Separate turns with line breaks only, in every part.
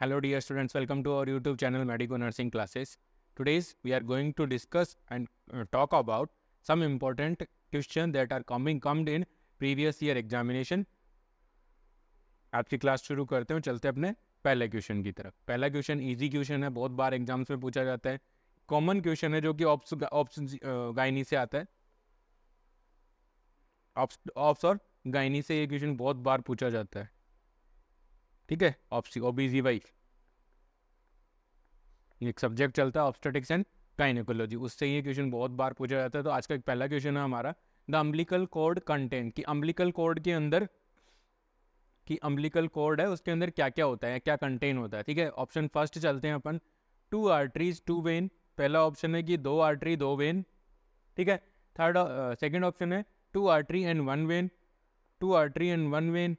Hello dear students, welcome to our YouTube channel Medico Nursing Classes. Today we are going to discuss and talk about some important questions that are come in previous year examination. आज की class शुरू करते हैं, चलते हैं अपने पहले question की तरफ। पहला क्वेश्चन इजी क्वेश्चन है, बहुत बार एग्जाम्स में पूछा जाता है, कॉमन क्वेश्चन है जो कि ऑप्स गायनी से आता है। ऑप्स और गायनी से ये क्वेश्चन बहुत बार पूछा जाता है, ठीक है। OBGY एक सब्जेक्ट चलता है, ऑब्स्टेटिक्स एंड गायनेकोलॉजी, उससे ये क्वेश्चन बहुत बार पूछा जाता है। तो आज का एक पहला क्वेश्चन है हमारा, द अम्बिलिकल कॉर्ड कंटेन, कि अम्बिलिकल कॉर्ड के अंदर अम्बिलिकल कॉर्ड है उसके अंदर क्या क्या होता है, क्या कंटेन होता है, ठीक है। ऑप्शन फर्स्ट चलते हैं अपन, 2 आर्टरीज 2 वेन। पहला ऑप्शन है कि 2 आर्टरी 2 वेन, ठीक है। सेकंड ऑप्शन है 2 artery and 1 when, 2 artery and 1 when.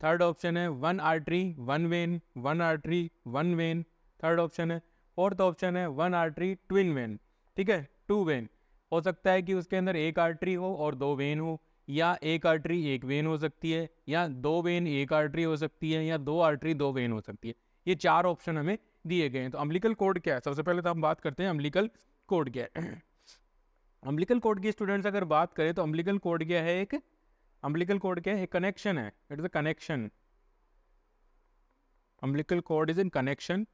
Third option है 1 artery 1 when, 1 artery 1 when. Third option है, फोर्थ ऑप्शन है 1 आर्टरी ट्विन वेन, ठीक है, 2 वेन। हो सकता है कि उसके अंदर एक आर्टरी हो और 2 वेन हो, या एक आर्टरी एक वेन हो सकती है, या 2 वेन एक आर्टरी हो सकती है, या 2 आर्टरी 2 वेन हो सकती है। ये 4 ऑप्शन हमें दिए गए हैं। तो अम्बिलिकल कॉर्ड क्या है, सबसे पहले तो हम बात करते हैं अम्बिलिकल कॉर्ड क्या है। अम्बिलिकल कॉर्ड की स्टूडेंट्स अगर बात करें तो अम्बिलिकल कॉर्ड क्या है, एक अम्बिलिकल कॉर्ड क्या है, एक कनेक्शन है, it is a connection. Umbilical cord is in connection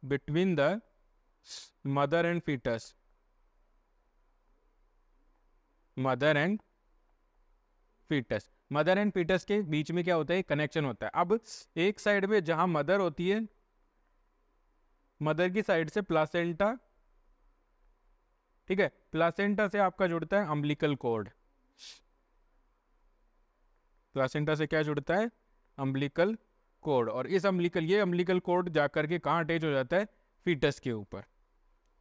between the mother and fetus, mother and fetus के बीच में क्या होता है, कनेक्शन होता है। अब एक साइड में जहां मदर होती है, मदर की साइड से प्लासेंटा, ठीक है, प्लासेंटा से आपका जुड़ता है अम्बिलिकल कॉर्ड। प्लासेंटा से क्या जुड़ता है, अम्बिलिकल कॉर्ड। और इस अम्बिलिकल कॉर्ड जाकर के कहाँ अटैच हो जाता है, फीटस के ऊपर,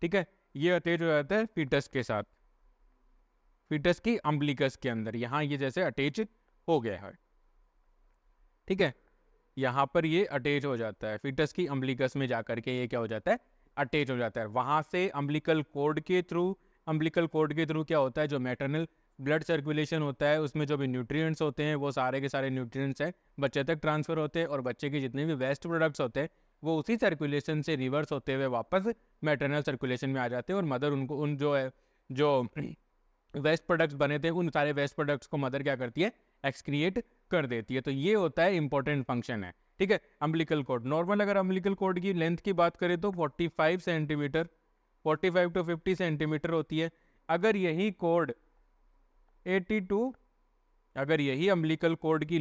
ठीक है। ये अटैच हो जाता है फीटस के साथ, फीटस की अम्बिलिकस के अंदर, यहाँ ये जैसे अटैच हो गया है, ठीक है। यहाँ पर ये अटैच हो जाता है फीटस की अम्बिलिकस में जाकर के, ये क्या हो जाता है, अटैच हो जाता है। वहां से अम्बिलिकल कॉर्ड के थ्रू क्या होता है, जो मैटरनल ब्लड सर्कुलेशन होता है उसमें जो भी न्यूट्रिएंट्स होते हैं वो सारे के सारे न्यूट्रिएंट्स हैं बच्चे तक ट्रांसफर होते हैं, और बच्चे के जितने भी वेस्ट प्रोडक्ट्स होते हैं वो उसी सर्कुलेशन से रिवर्स होते हुए वापस मैटरनल सर्कुलेशन में आ जाते हैं, और मदर उनको उन जो वेस्ट प्रोडक्ट्स बने थे उन सारे वेस्ट प्रोडक्ट्स को मदर क्या करती है, एक्सक्रिएट कर देती है। तो ये होता है इंपॉर्टेंट फंक्शन है, ठीक है, अम्बिलिकल कॉर्ड। नॉर्मल अगर अम्बिलिकल कॉर्ड की लेंथ की बात करें तो 45 सेंटीमीटर, 45 टू 50 सेंटीमीटर होती है। अगर यही कॉर्ड 82, अगर यही अम्बिलिकल कॉर्ड की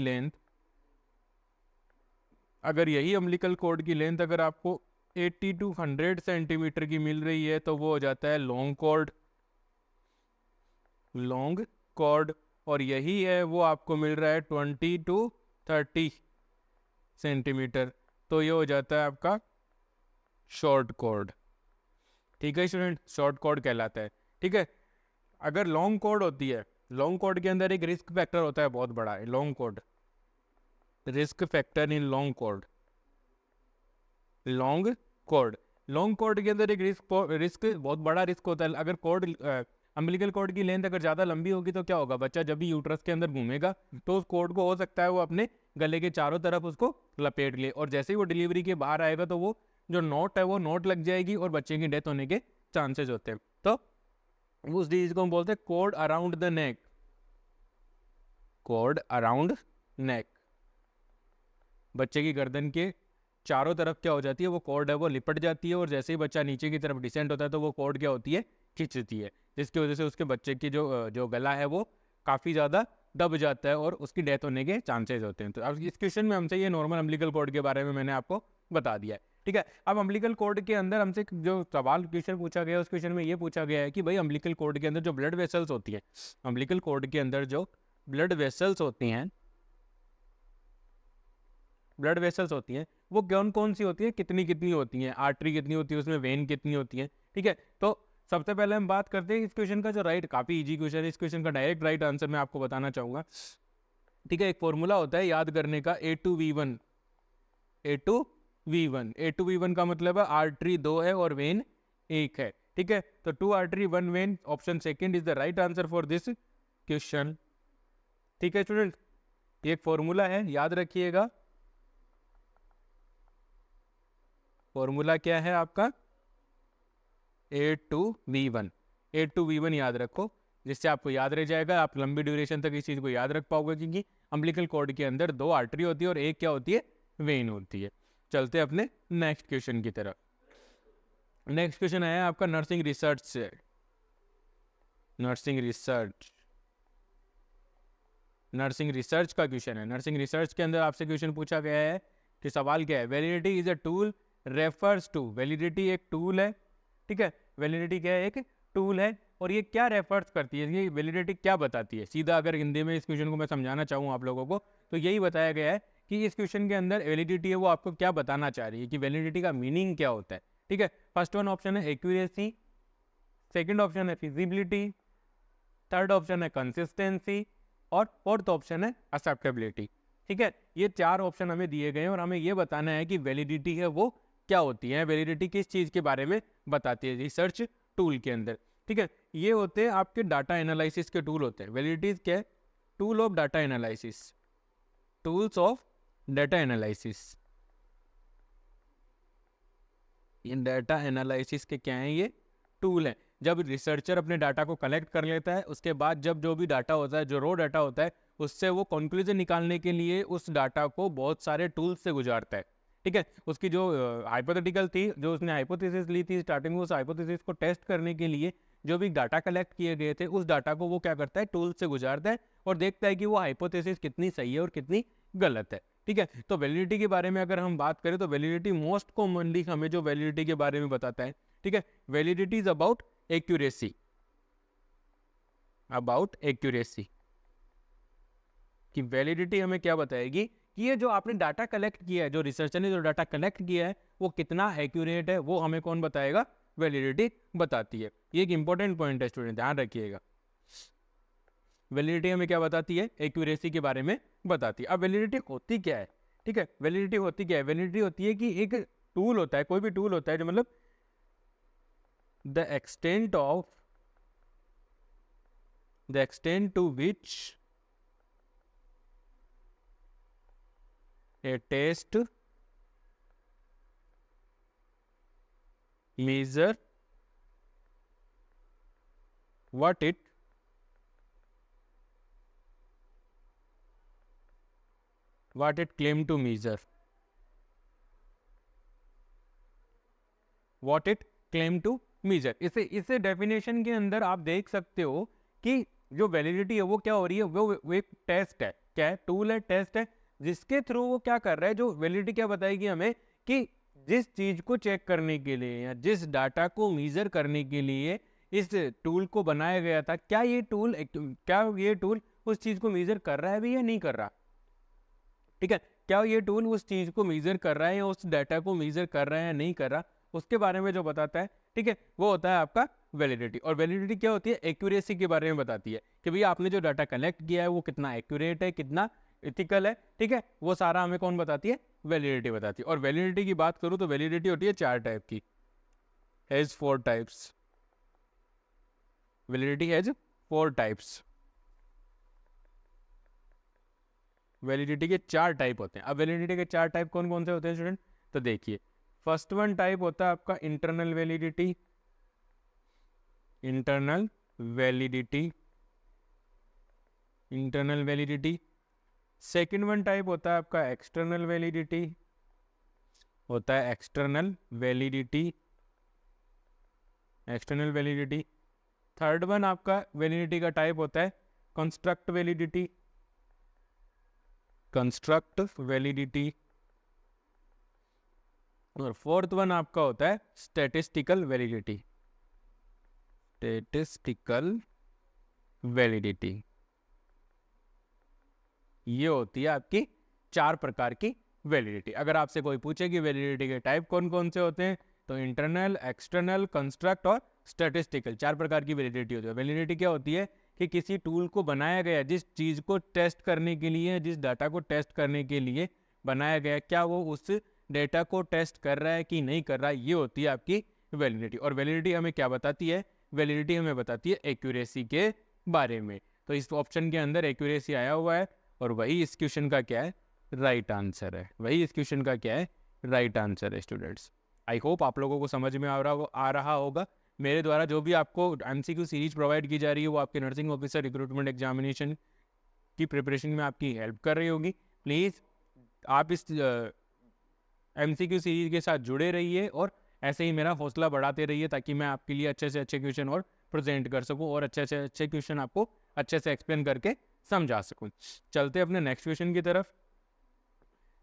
लेंथ, अगर आपको 80 टू 100 सेंटीमीटर की मिल रही है तो वो हो जाता है लॉन्ग कॉर्ड। और यही है वो आपको मिल रहा है 20 टू 30 सेंटीमीटर, तो ये हो जाता है आपका शॉर्ट कॉर्ड, ठीक है स्टूडेंट, शॉर्ट कॉर्ड कहलाता है, ठीक है। अगर लॉन्ग कॉर्ड होती है, लॉन्ग कॉर्ड के अंदर एक रिस्क फैक्टर होता है बहुत बड़ा, long cord, risk factor in long cord के अंदर एक रिस्क बहुत बड़ा रिस्क होता है। अगर कॉर्ड अम्बिलिकल कॉर्ड की लेंथ अगर ज़्यादा लंबी होगी तो क्या होगा, बच्चा जब भी यूट्रस के अंदर घूमेगा तो उस कॉर्ड को हो सकता है वो अपने गले के चारों तरफ उसको लपेट ले, और जैसे ही वो डिलीवरी के बाहर आएगा तो वो जो नोट है वो नोट लग जाएगी और बच्चे की डेथ होने के चांसेस होते हैं। तो उस डिजीज को हम बोलते हैं cord around the neck, cord around neck. बच्चे की गर्दन के चारों तरफ क्या हो जाती है, वो कॉर्ड है वो लिपट जाती है, और जैसे ही बच्चा नीचे की तरफ डिसेंट होता है तो वो कॉर्ड क्या होती है, खिंचती है, जिसकी वजह से उसके बच्चे की जो गला है वो काफ़ी ज़्यादा दब जाता है और उसकी डेथ होने के चांसेस होते हैं। तो अब इस क्वेश्चन में हमसे ये नॉर्मल अम्बिलिकल कॉर्ड के बारे में मैंने आपको बता दिया है, ठीक है। अब अम्बिलिकल कॉर्ड के अंदर हमसे जो सवाल क्वेश्चन पूछा गया उस क्वेश्चन में ये पूछा गया है कि भाई अम्बिलिकल कॉर्ड के अंदर जो ब्लड वेसल्स होती है, अम्बिलिकल कॉर्ड के अंदर जो ब्लड वेसल्स होती हैं, ब्लड वेसल्स होती हैं वो कौन कौन सी होती है, कितनी कितनी होती हैं, आर्टरी कितनी होती है उसमें, वेन कितनी होती है, ठीक है। तो सबसे पहले हम बात करते हैं इस क्वेश्चन का, जो काफ़ी इजी क्वेश्चन है, इस क्वेश्चन का डायरेक्ट राइट आंसर मैं आपको बताना चाहूँगा, ठीक है। एक फॉर्मूला होता है याद करने का, A2V1, A2V1 का मतलब है आर्टरी 2 है और वेन 1 है, ठीक है। तो 2 artery 1 when, option second is the right answer for this question, ठीक है स्टूडेंट। ये एक फॉर्मूला है, याद रखिएगा, फॉर्मूला क्या है आपका A2V1। A2V1 याद रखो, जिससे आपको याद रह जाएगा, आप लंबी ड्यूरेशन तक इस चीज़ को याद रख पाओगे, क्योंकि अम्बिलिकल कॉर्ड के अंदर 2 आर्टरी होती है और एक क्या होती है, वेन होती है। चलते अपने नेक्स्ट क्वेश्चन की तरफ। नेक्स्ट क्वेश्चन आया आपका नर्सिंग रिसर्च से। नर्सिंग रिसर्च का क्वेश्चन है। नर्सिंग रिसर्च के अंदर आपसे क्वेश्चन पूछा गया है कि सवाल क्या है, validity is a tool refers to. Validity एक टूल है, ठीक है, वैलिडिटी क्या है, एक टूल है, और ये क्या रेफर्स करती है, ये वैलिडिटी क्या बताती है। सीधा अगर हिंदी में इस क्वेश्चन को मैं समझाना चाहूँ आप लोगों को, तो यही बताया गया है कि इस क्वेश्चन के अंदर वैलिडिटी है वो आपको क्या बताना चाह रही है, कि वैलिडिटी का मीनिंग क्या होता है, ठीक है। फर्स्ट वन ऑप्शन है एक्यूरेसी, सेकेंड ऑप्शन है फिजिबिलिटी, थर्ड ऑप्शन है कंसिस्टेंसी, और फोर्थ ऑप्शन है एक्सेप्टेबिलिटी, ठीक है। ये 4 ऑप्शन हमें दिए गए हैं और हमें ये बताना है कि वैलिडिटी है वो क्या होती है, वैलिडिटी किस चीज़ के बारे में बताती है रिसर्च टूल के अंदर, ठीक है। ये होते हैं आपके डाटा एनालिसिस के टूल होते हैं। वैलिडिटी क्या है, tool of data analysis, tools of data analysis. In data analysis के क्या है, ये टूल है। जब रिसर्चर अपने डाटा को कलेक्ट कर लेता है, उसके बाद जब जो भी डाटा होता है, जो रॉ डाटा होता है, उससे वो कंक्लूजन निकालने के लिए उस डाटा को बहुत सारे टूल्स से गुजारता है, ठीक है। उसकी जो हाइपोथेटिकल थी, जो उसने हाइपोथेसिस ली थी स्टार्टिंग में, उस हाइपोथेसिस को टेस्ट करने के लिए जो भी डाटा कलेक्ट किए गए थे, उस डाटा को वो क्या करता है, टूल से गुजारता है और देखता है कि वो हाइपोथेसिस कितनी सही है और कितनी गलत है, ठीक है। तो वैलिडिटी के बारे में अगर हम बात करें तो वैलिडिटी मोस्ट कॉमनली हमें जो वैलिडिटी के बारे में बताता है, ठीक है, validity is about accuracy, about accuracy. कि वैलिडिटी हमें क्या बताएगी कि ये जो आपने डाटा कलेक्ट किया है, जो रिसर्चर ने जो डाटा कलेक्ट किया है, वो कितना एक्यूरेट है, वो हमें कौन बताएगा, वैलिडिटी बताती है। ये एक इंपॉर्टेंट पॉइंट है स्टूडेंट, ध्यान रखिएगा। वैलिडिटी हमें क्या बताती है, एक्यूरेसी के बारे में बताती है। अब वैलिडिटी होती क्या है, ठीक है, वैलिडिटी होती क्या है, वैलिडिटी होती है कि एक टूल होता है, कोई भी टूल होता है जो मतलब the extent to which a test measure what it claim to measure, what it claim to measure। इसे डेफिनेशन के अंदर आप देख सकते हो कि जो वैलिडिटी है वो क्या हो रही है, वो एक टेस्ट है, क्या है, टूल है, टेस्ट है, जिसके थ्रू वो क्या कर रहा है, जो वैलिडिटी क्या बताएगी हमें कि जिस चीज को चेक करने के लिए या जिस डाटा को मेजर करने के लिए इस टूल को बनाया गया था, क्या ये टूल उस चीज को मेजर कर रहा है भी या नहीं कर रहा, ठीक है। क्या ये टूल उस चीज को मेजर कर रहा है या उस डाटा को मेजर कर रहा है या नहीं कर रहा, उसके बारे में जो बताता है, ठीक है, वो होता है आपका वैलिडिटी। और वैलिडिटी क्या होती है, एक्यूरेसी के बारे में बताती है कि भैया आपने जो डाटा कलेक्ट किया है वो कितना एक्यूरेट है, कितना इथिकल है, ठीक है, वो सारा हमें कौन बताती है, वैलिडिटी बताती है। और वैलिडिटी की बात करूं तो वैलिडिटी होती है 4 टाइप की, has 4 types. Validity has 4 types. Validity के 4 टाइप होते हैं। अब वैलिडिटी के 4 टाइप कौन कौन से होते हैं स्टूडेंट, तो देखिए, फर्स्ट वन टाइप होता है आपका internal validity, internal validity, internal validity. Second one type होता है आपका एक्सटर्नल वैलिडिटी, होता है external validity, external validity. Third one आपका वैलिडिटी का टाइप होता है कंस्ट्रक्ट वैलिडिटी, कंस्ट्रक्ट वैलिडिटी। और फोर्थ वन आपका होता है स्टैटिस्टिकल वैलिडिटी, स्टैटिस्टिकल वैलिडिटी। ये होती है आपकी 4 प्रकार की वैलिडिटी। अगर आपसे कोई पूछे कि वैलिडिटी के टाइप कौन कौन से होते हैं, तो इंटरनल, एक्सटर्नल, कंस्ट्रक्ट और स्टैटिस्टिकल, 4 प्रकार की वैलिडिटी होती है। वैलिडिटी क्या होती है कि किसी टूल को बनाया गया, जिस चीज को टेस्ट करने के लिए, जिस डाटा को टेस्ट करने के लिए बनाया गया, क्या वो उस डेटा को टेस्ट कर रहा है कि नहीं कर रहा है, ये होती है आपकी वैलिडिटी। और वैलिडिटी हमें क्या बताती है, वैलिडिटी हमें बताती है एक्यूरेसी के बारे में। तो इस ऑप्शन के अंदर एक्यूरेसी आया हुआ है और वही इस क्वेश्चन का क्या है, राइट आंसर है। वही इस क्वेश्चन का क्या है, राइट आंसर है स्टूडेंट्स। आई होप आप लोगों को समझ में आ रहा होगा। मेरे द्वारा जो भी आपको एमसीक्यू सीरीज प्रोवाइड की जा रही है वो आपके नर्सिंग ऑफिसर रिक्रूटमेंट एग्जामिनेशन की प्रिपरेशन में आपकी हेल्प कर रही होगी। प्लीज़ आप इस एमसीक्यू सीरीज के साथ जुड़े रहिए और ऐसे ही मेरा हौसला बढ़ाते रहिए ताकि मैं आपके लिए अच्छे से अच्छे क्वेश्चन और प्रेजेंट कर सकूं और अच्छे से अच्छे क्वेश्चन आपको अच्छे से एक्सप्लेन करके समझा सकूं। चलते अपने नेक्स्ट क्वेश्चन की तरफ।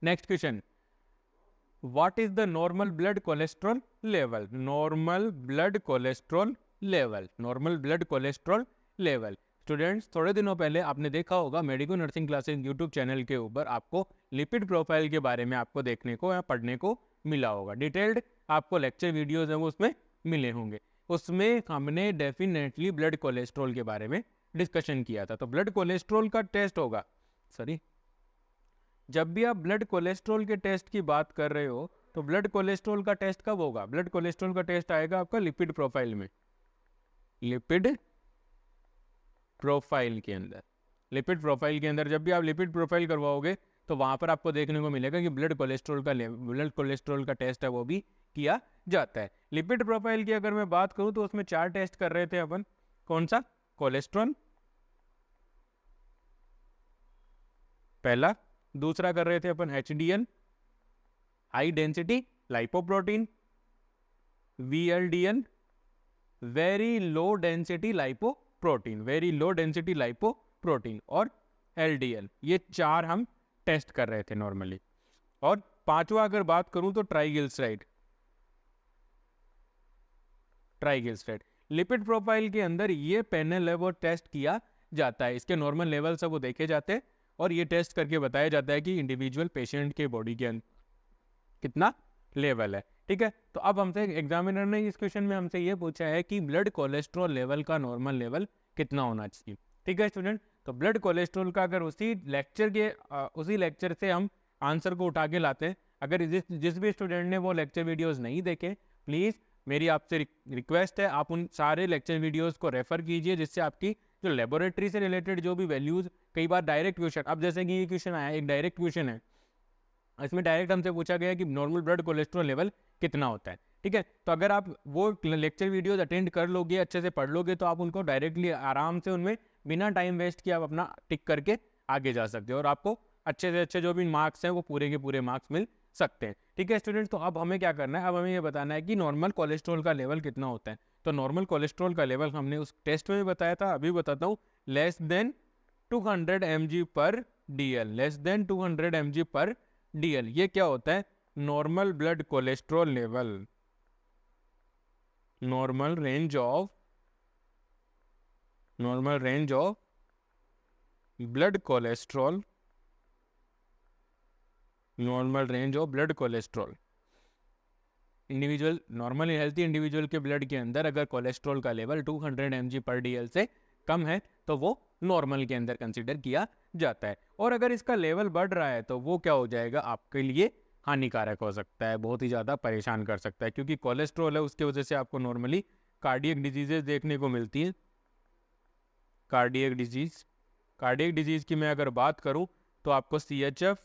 Next question, what is the normal blood cholesterol level? Normal blood cholesterol level, normal blood cholesterol level. Students, थोड़े दिनों पहले आपने देखा होगा medico nursing classes YouTube channel के ऊपर आपको लिपिड प्रोफाइल के बारे में आपको देखने को या पढ़ने को मिला होगा। डिटेल्ड आपको लेक्चर वीडियोस हैं वो उसमें मिले होंगे। उसमें हमने डेफिनेटली ब्लड कोलेस्ट्रॉल के बारे में डिस्कशन किया था। तो ब्लड कोलेस्ट्रॉल का टेस्ट होगा, सॉरी, जब भी आप ब्लड कोलेस्ट्रॉल के टेस्ट की बात कर रहे हो तो ब्लड कोलेस्ट्रॉल का टेस्ट कब होगा? ब्लड कोलेस्ट्रॉल का टेस्ट आएगा आपका लिपिड प्रोफाइल में, लिपिड प्रोफाइल के अंदर। लिपिड प्रोफाइल के अंदर जब भी आप लिपिड प्रोफाइल करवाओगे तो वहां पर आपको देखने को मिलेगा कि ब्लड कोलेस्ट्रॉल का टेस्ट है वो भी किया जाता है। लिपिड प्रोफाइल की अगर मैं बात करूं तो उसमें 4 टेस्ट कर रहे थे अपन। कौन सा? कोलेस्ट्रॉल पहला, दूसरा कर रहे थे अपन HDL high density lipoprotein, VLDL very low density lipoprotein, very low density lipoprotein, और LDL। ये 4 हम टेस्ट कर रहे थे नॉर्मली। और 5वां अगर बात करूं तो ट्राइग्लिसराइड। ट्राइग्लिसराइड लिपिड प्रोफाइल के अंदर ये पैनल है वो टेस्ट किया जाता है। इसके नॉर्मल लेवल सब वो देखे जाते हैं और ये टेस्ट करके बताया जाता है कि इंडिविजुअल पेशेंट के बॉडी के अंदर कितना लेवल है। ठीक है, तो अब हमसे एग्जामिनर ने इस क्वेश्चन में हमसे ये पूछा है कि ब्लड कोलेस्ट्रॉल लेवल का नॉर्मल लेवल कितना होना चाहिए। ठीक है स्टूडेंट, तो ब्लड कोलेस्ट्रॉल का अगर उसी लेक्चर से हम आंसर को उठा के लाते हैं, अगर जिस भी स्टूडेंट ने वो लेक्चर वीडियोस नहीं देखे, प्लीज़ मेरी आपसे रिक्वेस्ट है आप उन सारे लेक्चर वीडियोस को रेफर कीजिए, जिससे आपकी जो लेबोरेटरी से रिलेटेड जो भी वैल्यूज, कई बार डायरेक्ट क्वेश्चन, अब जैसे कि ये क्वेश्चन आया, एक डायरेक्ट क्वेश्चन है, इसमें डायरेक्ट हमसे पूछा गया कि नॉर्मल ब्लड कोलेस्ट्रॉल लेवल कितना होता है। ठीक है, तो अगर आप वो लेक्चर वीडियोस अटेंड कर लोगे, अच्छे से पढ़ लोगे, तो आप उनको डायरेक्टली आराम से उनमें बिना टाइम वेस्ट किए आप अपना टिक करके आगे जा सकते हो और आपको अच्छे से अच्छे जो भी मार्क्स हैं वो पूरे के पूरे मार्क्स मिल सकते हैं। ठीक है स्टूडेंट्स, तो अब हमें क्या करना है, अब हमें ये बताना है कि नॉर्मल कोलेस्ट्रॉल का लेवल कितना होता है। तो नॉर्मल कोलेस्ट्रॉल का लेवल हमने उस टेस्ट में भी बताया था, अभी बताता हूँ, लेस देन 200 mg पर DL, लेस देन 200 mg पर DL। ये क्या होता है? Normal blood cholesterol level, normal range of blood cholesterol, normal range of blood cholesterol. Individual, normal healthy individual के ब्लड के अंदर अगर कोलेस्ट्रॉल का लेवल 200 mg पर DL से कम है तो वो नॉर्मल के अंदर कंसीडर किया जाता है। और अगर इसका लेवल बढ़ रहा है तो वो क्या हो जाएगा, आपके लिए हानिकारक हो सकता है, बहुत ही ज़्यादा परेशान कर सकता है, क्योंकि कोलेस्ट्रॉल है उसकी वजह से आपको नॉर्मली कार्डियक डिजीजेज देखने को मिलती है। कार्डियक डिजीज की मैं अगर बात करूं तो आपको CHF,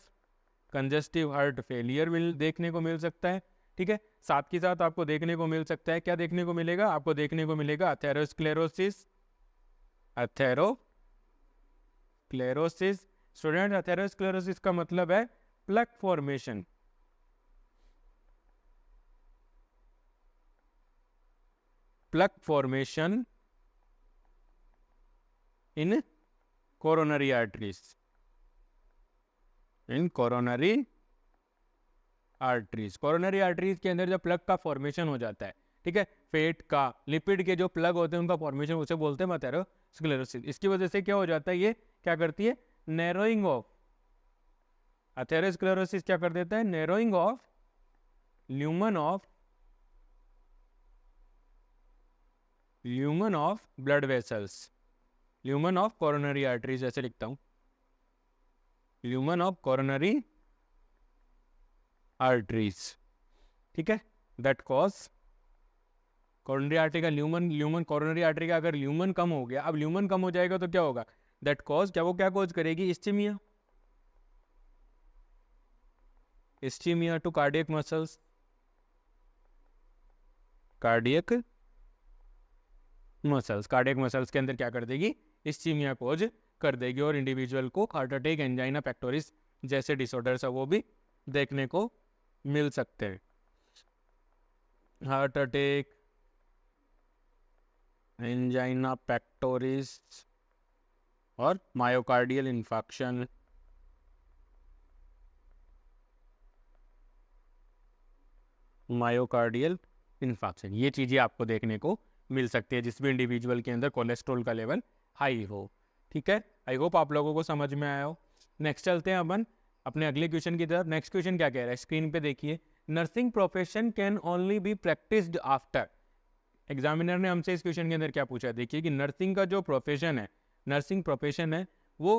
कंजेस्टिव हार्ट फेलियर देखने को मिल सकता है। ठीक है, साथ के साथ आपको देखने को मिल सकता है, क्या देखने को मिलेगा? आपको देखने को मिलेगा एथेरोस्क्लेरोसिस। स्टूडेंट, एथेरोस्क्लेरोसिस का मतलब है plaque formation. Plaque formation in coronary arteries, coronary arteries के अंदर जब प्लग का फॉर्मेशन हो जाता है, ठीक है, फेट का, लिपिड के जो प्लग होते हैं उनका फॉर्मेशन, उसे बोलते हैं एथेरोस्क्लेरोसिस। इसकी वजह से क्या हो जाता है, ये क्या करती है, नैरोइंग ऑफ, एथेरोस्क्लेरोसिस क्या कर देता है, narrowing of lumen of blood vessels, lumen of coronary arteries, ऐसे लिखता हूं, ल्यूमन ऑफ कोरोनरी आर्टरीज। ठीक है, दैट कॉज कोरोनरी आर्टरी का ल्यूमन कोरोनरी आर्टरी का अगर ल्यूमन कम हो गया, अब ल्यूमन कम हो जाएगा तो क्या होगा, दैट कॉज, क्या वो क्या कॉज करेगी, ischaemia to cardiac muscles, cardiac muscles. Cardiac muscles के अंदर क्या कर देगी, इस्कीमिया कोज कर देगी और इंडिविजुअल को हार्ट अटैक, एंजाइना पेक्टोरिस जैसे डिसऑर्डर्स है वो भी देखने को मिल सकते हैं। हार्ट अटैक, एंजाइना पेक्टोरिस और मायोकार्डियल इन्फेक्शन। मायोकार्डियल इन्फेक्शन, ये चीज़ें आपको देखने को मिल सकती है जिस भी इंडिविजुअल के अंदर कोलेस्ट्रॉल का लेवल हाई हो। ठीक है, आई होप आप लोगों को समझ में आया हो। नेक्स्ट चलते हैं अपन अपने अगले क्वेश्चन की तरफ। नेक्स्ट क्वेश्चन क्या कह रहा है, स्क्रीन पे देखिए। Nursing profession can only be practised after. Examiner ने हमसे इस क्वेश्चन के अंदर क्या पूछा, देखिए कि नर्सिंग का जो प्रोफेशन है, नर्सिंग प्रोफेशन है, वो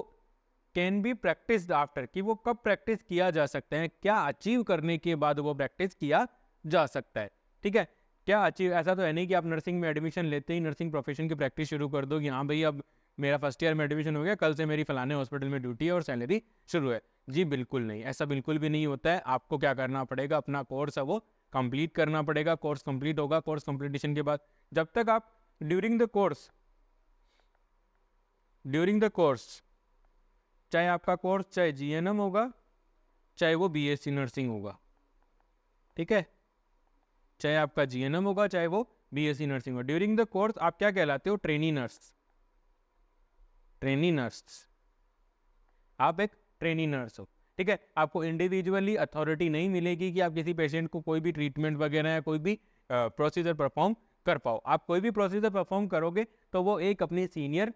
कैन बी प्रैक्टिस्ड आफ्टर, कि वो कब प्रैक्टिस किया जा सकता है, क्या अचीव करने के बाद वो प्रैक्टिस किया जा सकता है। ठीक है, क्या अचीव, ऐसा तो है नहीं कि आप नर्सिंग में एडमिशन लेते ही नर्सिंग प्रोफेशन की प्रैक्टिस शुरू कर दो कि हाँ भाई अब मेरा फर्स्ट ईयर में एडमिशन हो गया, कल से मेरी फलाने हॉस्पिटल में ड्यूटी है और सैलरी शुरू है। जी बिल्कुल नहीं, ऐसा बिल्कुल भी नहीं होता है। आपको क्या करना पड़ेगा, अपना कोर्स है वो कंप्लीट करना पड़ेगा। कोर्स कंप्लीट होगा, कोर्स कंप्लीटेशन के बाद जब तक आप ड्यूरिंग द कोर्स चाहे आपका कोर्स चाहे जीएनएम होगा, चाहे वो बीएससी नर्सिंग होगा, ठीक है, चाहे आपका जीएनएम होगा चाहे वो बीएससी नर्सिंग होगा, ड्यूरिंग द कोर्स आप क्या कहलाते हो, ट्रेनी नर्स। ट्रेनी नर्स, आप एक ट्रेनी नर्स हो। ठीक है, आपको इंडिविजुअली अथॉरिटी नहीं मिलेगी कि आप किसी पेशेंट को कोई भी ट्रीटमेंट वगैरह या कोई भी प्रोसीजर परफॉर्म कर पाओ। आप कोई भी प्रोसीजर परफॉर्म करोगे तो वो एक अपनी सीनियर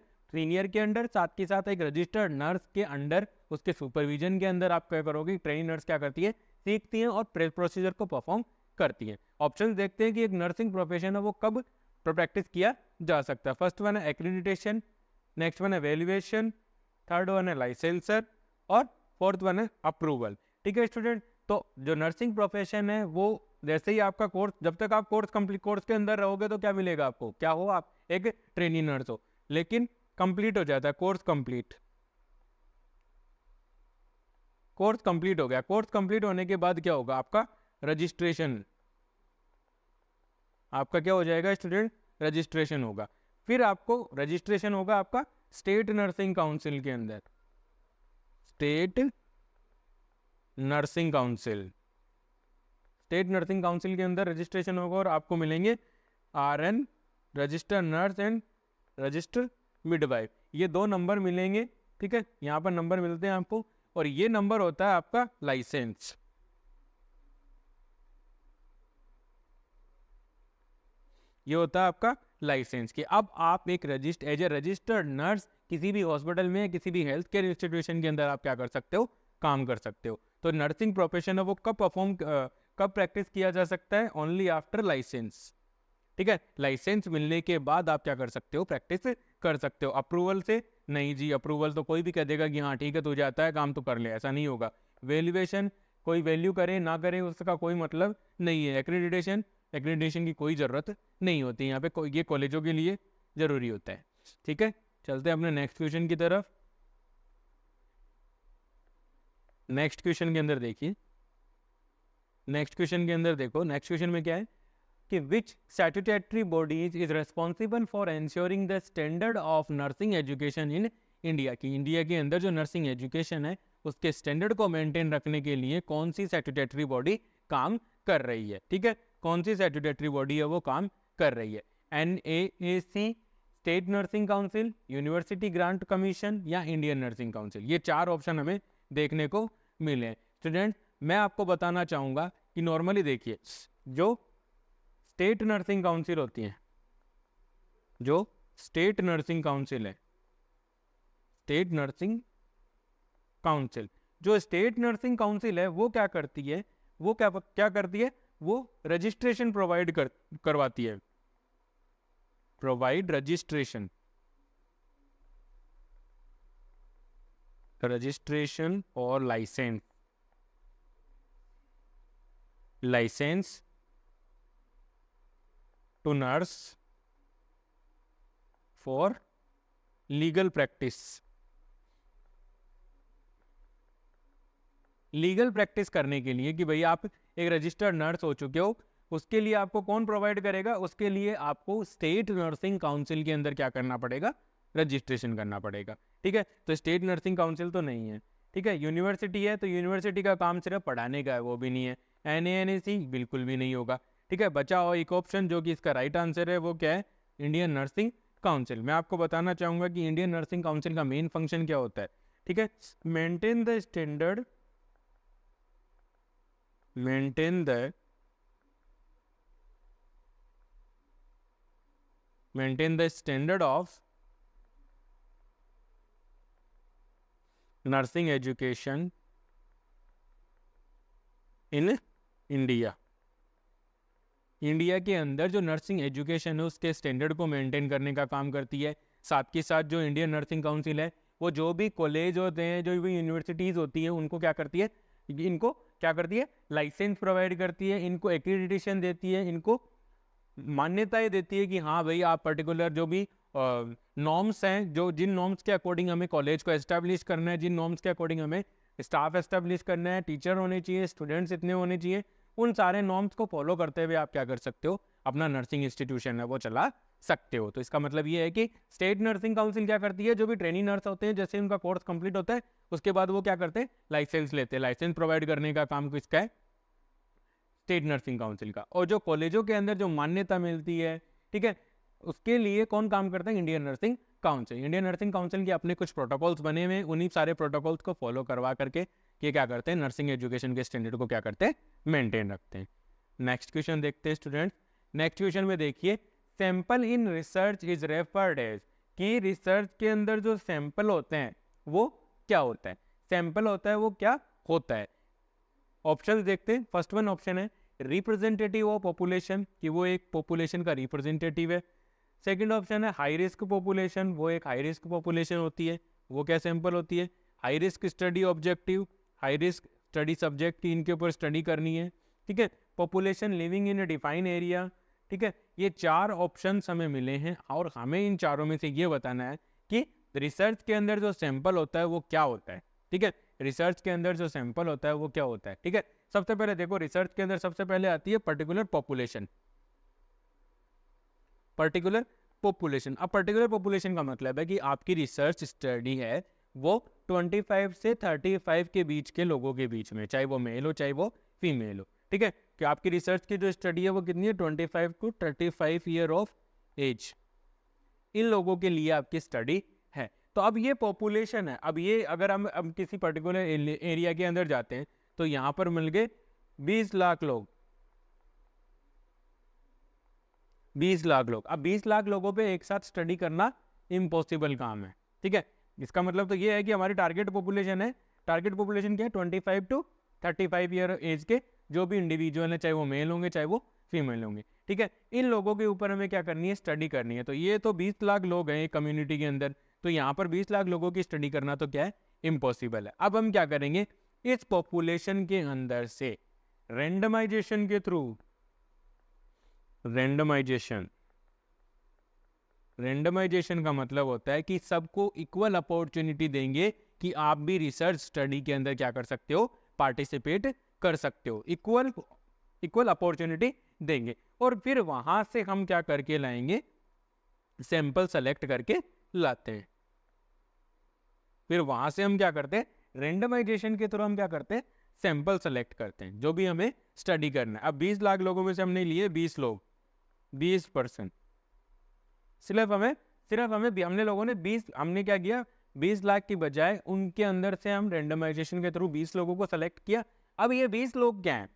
के अंडर, साथ के साथ एक रजिस्टर्ड नर्स के अंडर, उसके सुपरविजन के अंदर आप क्या करोगे। ट्रेनी नर्स क्या करती है, सीखती हैं और प्रोसीजर को परफॉर्म करती हैं। ऑप्शन देखते हैं कि एक नर्सिंग प्रोफेशन है वो कब प्रैक्टिस किया जा सकता है। फर्स्ट वन है एक्रेडिटेशन, नेक्स्ट वन है वैल्यूएशन, थर्ड वन है लाइसेंसर और फोर्थ वन है अप्रूवल। ठीक है स्टूडेंट, तो जो नर्सिंग प्रोफेशन है वो जैसे ही आपका कोर्स, जब तक आप कोर्स के अंदर रहोगे तो क्या मिलेगा आपको, क्या हो, आप एक ट्रेनी नर्स हो। लेकिन कंप्लीट हो जाता है कोर्स कंप्लीट हो गया। कोर्स कंप्लीट होने के बाद क्या होगा, आपका रजिस्ट्रेशन, आपका क्या हो जाएगा स्टूडेंट, रजिस्ट्रेशन होगा। फिर आपको रजिस्ट्रेशन होगा आपका स्टेट नर्सिंग काउंसिल के अंदर, स्टेट नर्सिंग काउंसिल के अंदर रजिस्ट्रेशन होगा और आपको मिलेंगे RN, registered nurse and registered midwife, ये 2 नंबर मिलेंगे। ठीक है, यहाँ पर नंबर मिलते हैं आपको और ये नंबर होता है आपका लाइसेंस। ये होता है आपका लाइसेंस कि अब आप एक एज ए रजिस्टर्ड नर्स किसी भी हॉस्पिटल में, किसी भी हेल्थ केयर इंस्टीट्यूशन के अंदर आप क्या कर सकते हो, काम कर सकते हो। तो नर्सिंग प्रोफेशन है वो कब प्रैक्टिस किया जा सकता है, ओनली आफ्टर लाइसेंस। ठीक है, लाइसेंस मिलने के बाद आप क्या कर सकते हो, प्रैक्टिस कर सकते हो। अप्रूवल से नहीं जी, अप्रूवल तो कोई भी कह देगा कि हाँ ठीक है तुझे आता है काम तो कर ले, ऐसा नहीं होगा। वैल्यूएशन, कोई वैल्यू करे ना करे उसका कोई मतलब नहीं है। एक्रेडिटेशन की कोई ज़रूरत नहीं होती यहाँ पे, ये कॉलेजों के लिए ज़रूरी होता है। ठीक है, चलते हैं अपने नेक्स्ट क्वेश्चन की तरफ। नेक्स्ट क्वेश्चन के अंदर देखिए, नेक्स्ट क्वेश्चन में क्या है कि which statutory bodies is responsible for ensuring the standard of nursing education in India, की इंडिया के अंदर जो नर्सिंग एजुकेशन है उसके स्टैंडर्ड को मेंटेन रखने के लिए कौन सी स्टैट्यूटरी बॉडी काम कर रही है। ठीक है, कौन सी स्टैट्यूटरी बॉडी है वो काम कर रही है, NAAC, state nursing council, university grant commission या इंडियन नर्सिंग काउंसिल। ये 4 ऑप्शन हमें देखने को मिले। स्टूडेंट मैं आपको बताना चाहूँगा कि नॉर्मली देखिए जो स्टेट नर्सिंग काउंसिल होती है, जो स्टेट नर्सिंग काउंसिल है, स्टेट नर्सिंग काउंसिल है वो क्या करती है, वो रजिस्ट्रेशन प्रोवाइड करवाती है, रजिस्ट्रेशन और licence to nurse for legal practice करने के लिए कि भाई आप एक रजिस्टर्ड नर्स हो चुके हो, उसके लिए आपको कौन प्रोवाइड करेगा? उसके लिए आपको स्टेट नर्सिंग काउंसिल के अंदर क्या करना पड़ेगा? रजिस्ट्रेशन करना पड़ेगा। ठीक है, तो स्टेट नर्सिंग काउंसिल तो नहीं है। ठीक है, यूनिवर्सिटी है तो यूनिवर्सिटी का काम सिर्फ पढ़ाने का है, वो भी नहीं है। NANAC बिल्कुल भी नहीं होगा। ठीक है, बचा और एक ऑप्शन जो कि इसका राइट आंसर है, वो क्या है? Indian nursing council. मैं आपको बताना चाहूंगा कि इंडियन नर्सिंग काउंसिल का मेन फंक्शन क्या होता है। ठीक है, maintain the standard, maintain the standard of nursing education in India. India के अंदर जो नर्सिंग एजुकेशन है उसके स्टैंडर्ड को मेंटेन करने का काम करती है। साथ के साथ जो इंडियन नर्सिंग काउंसिल है वो जो भी कॉलेज होते हैं, जो भी यूनिवर्सिटीज़ होती है, उनको क्या करती है? इनको क्या करती है? लाइसेंस प्रोवाइड करती है, इनको एक्रेडिटेशन देती है, इनको मान्यताएं देती है कि हाँ भाई आप पर्टिकुलर जो भी नॉर्म्स हैं, जो जिन नॉर्म्स के अकॉर्डिंग हमें कॉलेज को एस्टेब्लिश करना है, जिन नॉर्म्स के अकॉर्डिंग हमें स्टाफ एस्टेब्लिश करना है, टीचर होने चाहिए, स्टूडेंट्स इतने होने चाहिए, उन सारे नॉर्म्स को फॉलो करते हुए आप क्या कर सकते हो? अपना नर्सिंग इंस्टीट्यूशन है वो चला सकते हो। तो इसका मतलब ये है कि स्टेट नर्सिंग काउंसिल क्या करती है? जो भी ट्रेनिंग नर्स होते हैं, जैसे उनका कोर्स कंप्लीट होता है उसके बाद वो क्या करते हैं? लाइसेंस लेते हैं। लाइसेंस प्रोवाइड करने का काम किसका है? स्टेट नर्सिंग काउंसिल का। और जो कॉलेजों के अंदर जो मान्यता मिलती है, ठीक है, उसके लिए कौन काम करता है? Indian nursing council. Indian nursing council के अपने कुछ प्रोटोकॉल्स बने हुए हैं, उन्हीं सारे प्रोटोकॉल्स को फॉलो करवा करके ये क्या करते हैं? नर्सिंग एजुकेशन के स्टैंडर्ड को क्या करते हैं? मेंटेन रखते हैं। नेक्स्ट क्वेश्चन देखते हैं स्टूडेंट्स। नेक्स्ट क्वेश्चन में देखिए, sample in research is referred as, कि रिसर्च के अंदर जो सैंपल होते हैं वो क्या होता है? सैंपल होता है वो क्या होता है? ऑप्शन देखते हैं। फर्स्ट वन ऑप्शन है रिप्रेजेंटेटिव ऑफ पॉपुलेशन, कि वो एक पॉपुलेशन का रिप्रेजेंटेटिव है। सेकंड ऑप्शन है हाई रिस्क पॉपुलेशन, वो एक हाई रिस्क पॉपुलेशन होती है, वो क्या सैंपल होती है? High risk study objective, high risk study subject की इनके ऊपर स्टडी करनी है। ठीक है, population living in A define area. ठीक है, ये चार ऑप्शंस हमें मिले हैं और हमें इन चारों में से ये बताना है कि रिसर्च के अंदर जो सैंपल होता है वो क्या होता है। ठीक है, रिसर्च के अंदर जो सैंपल होता है वो क्या होता है। ठीक है, सबसे पहले देखो, रिसर्च के अंदर सबसे पहले आती है पर्टिकुलर पॉपुलेशन। पर्टिकुलर पॉपुलेशन, अब पर्टिकुलर पॉपुलेशन का मतलब है कि आपकी रिसर्च स्टडी है वो 25 से 35 के बीच के लोगों के बीच में, चाहे वो मेल हो चाहे वो फीमेल हो। ठीक है, कि आपकी रिसर्च की जो स्टडी है वो कितनी है? 25 टू 35 ईयर ऑफ एज, इन लोगों के लिए आपकी स्टडी है। तो अब ये पॉपुलेशन है। अब ये अगर हम अब किसी पर्टिकुलर एरिया के अंदर जाते हैं तो यहाँ पर मिल गए 20 लाख लोग, 20 लाख लोग। अब 20 लाख लोगों पे एक साथ स्टडी करना इम्पॉसिबल काम है। ठीक है, इसका मतलब तो ये है कि हमारी टारगेट पॉपुलेशन है, टारगेट पॉपुलेशन क्या है? 25 टू 35 ईयर एज के जो भी इंडिविजुअल है, चाहे वो मेल होंगे चाहे वो फीमेल होंगे। ठीक है, इन लोगों के ऊपर हमें क्या करनी है? स्टडी करनी है। तो ये तो 20 लाख लोग हैं एक कम्युनिटी के अंदर, तो यहाँ पर 20 लाख लोगों की स्टडी करना तो क्या है? इम्पॉसिबल है। अब हम क्या करेंगे? इस पॉपुलेशन के अंदर से रेंडमाइजेशन के थ्रू, रेंडमाइजेशन, रेंडमाइजेशन का मतलब होता है कि सबको इक्वल अपॉर्चुनिटी देंगे कि आप भी रिसर्च स्टडी के अंदर क्या कर सकते हो? पार्टिसिपेट कर सकते हो। इक्वल अपॉर्चुनिटी देंगे और फिर वहां से हम क्या करके लाएंगे? सैंपल सेलेक्ट करके लाते हैं। फिर वहां से हम क्या करते हैं? रेंडमाइजेशन के थ्रू हम क्या करते हैं? सैंपल सेलेक्ट करते हैं जो भी हमें स्टडी करना है। अब 20 लाख लोगों में से हमने लिए 20 लोग, 20%। सिर्फ हमें हमने लोगों ने 20, हमने क्या किया? 20 लाख की बजाय उनके अंदर से हम रेंडमाइजेशन के थ्रू 20 लोगों को सेलेक्ट किया। अब ये 20 लोग क्या हैं?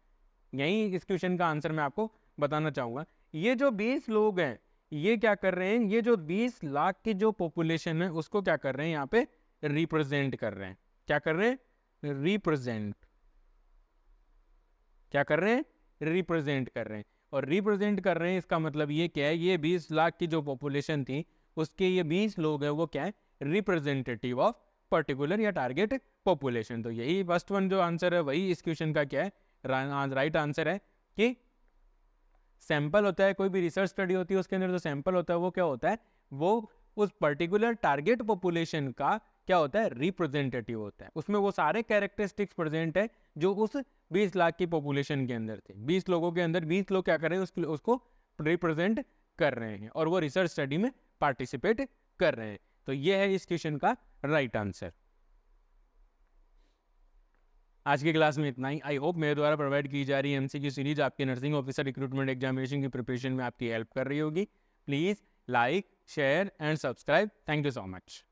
यही इस क्वेश्चन का आंसर मैं आपको बताना चाहूंगा। ये जो 20 लोग हैं ये क्या कर रहे हैं? ये जो 20 लाख की जो पॉपुलेशन है उसको क्या कर रहे हैं? यहाँ पे रिप्रेजेंट कर रहे हैं। क्या कर रहे हैं? रिप्रेजेंट। क्या कर रहे हैं? रिप्रेजेंट कर रहे हैं। और रिप्रेजेंट कर रहे हैं इसका मतलब ये क्या है? ये 20 लाख की जो पॉपुलेशन थी उसके ये 20 लोग हैं वो क्या है? रिप्रेजेंटेटिव ऑफ पर्टिकुलर या टारगेट पॉपुलेशन। तो यही फर्स्ट वन जो आंसर है वही इस क्वेश्चन का क्या है? राइट आंसर है कि सैंपल होता है, कोई भी रिसर्च स्टडी होती है उसके अंदर जो सैंपल होता है वो क्या होता है? वो उस पर्टिकुलर टारगेट पॉपुलेशन का क्या होता है, रिप्रेजेंटेटिव होता है। उसमें वो सारे कैरेक्टरिस्टिक्स प्रेजेंट है जो उस 20 लाख की पॉपुलेशन के अंदर थे। 20 लोगों के अंदर 20 लोग क्या कर रहे हैं, उसको रिप्रेजेंट कर रहे हैं और वो रिसर्च स्टडी में पार्टिसिपेट कर रहे हैं। तो ये है इस क्वेश्चन का राइट आंसर। आज की क्लास में इतना ही। आई होप मेरे द्वारा प्रोवाइड की जा रही एमसीक्यू सीरीज आपके नर्सिंग ऑफिसर रिक्रूटमेंट एग्जामिनेशन की प्रिपरेशन में आपकी हेल्प कर रही होगी। Please like, share and subscribe. Thank you so much.